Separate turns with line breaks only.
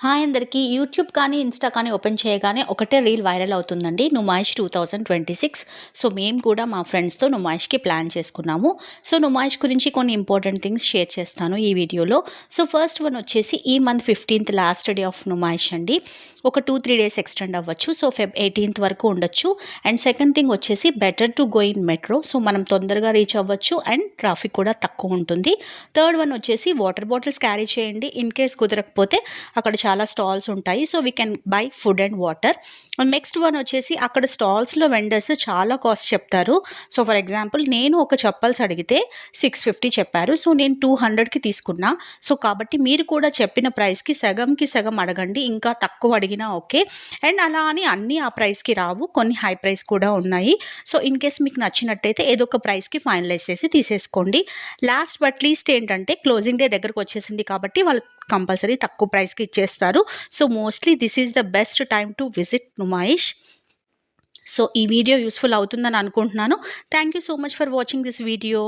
Hi అందరికీ. YouTube కానీ, Insta కానీ ఓపెన్ చేయగానే ఒకటే రీల్ వైరల్ అవుతుందండి. నుమాయిష్ 2026. సో, మేము కూడా మా ఫ్రెండ్స్‌తో నుమాయిష్‌కి ప్లాన్ చేసుకున్నాము. సో, నుమాయిష్ గురించి కొన్ని ఇంపార్టెంట్ థింగ్స్ షేర్ చేస్తాను ఈ వీడియోలో. సో, ఫస్ట్ వన్ వచ్చేసి ఈ మంత్ 15థ్ లాస్ట్ డే ఆఫ్ నుమాయిష్ అండి. ఒక 2-3 డేస్ ఎక్స్టెండ్ అవ్వచ్చు. సో, ఫెబ్ 18థ్ వరకు ఉండొచ్చు. అండ్ సెకండ్ థింగ్ వచ్చేసి better to go in metro. So, మనం తొందరగా రీచ్ అవ్వచ్చు అండ్ ట్రాఫిక్ కూడా తక్కువ ఉంటుంది. థర్డ్ వన్ వచ్చేసి వాటర్ బాటిల్స్ క్యారీ చేయండి. ఇన్ కేస్ కుదరకపోతే అక్కడ చాలా స్టాల్స్ ఉంటాయి. So we can buy food and water. Next one వచ్చేసి అక్కడ స్టాల్స్‌లో వెండర్స్ చాలా కాస్ట్ చెప్తారు. సో ఫర్ ఎగ్జాంపుల్ నేను ఒక చెప్పల్స్ అడిగితే 650 చెప్పారు. సో నేను 200కి తీసుకున్నా. సో కాబట్టి మీరు కూడా చెప్పిన ప్రైస్‌కి సగంకి సగం అడగండి. ఇంకా తక్కువ అడిగినా ఓకే. అండ్ అలా అని అన్నీ ఆ ప్రైస్‌కి రావు. కొన్ని హై ప్రైస్ కూడా ఉన్నాయి. సో ఇన్ కేస్ మీకు నచ్చినట్టయితే ఏదో ఒక ప్రైస్‌కి ఫైనలైజ్ చేసి తీసేసుకోండి. లాస్ట్ బట్ లీస్ట్ ఏంటంటే క్లోజింగ్ డే దగ్గరకు వచ్చేసింది కాబట్టి వాళ్ళు కంపల్సరీ తక్కువ ప్రైస్‌కి ఇచ్చేస్తారు. So mostly this is the best time to visit Numaish. So ఈ వీడియో యూస్ఫుల్ అవుతుందని అనుకుంటున్నాను. Thank you so much for watching this video.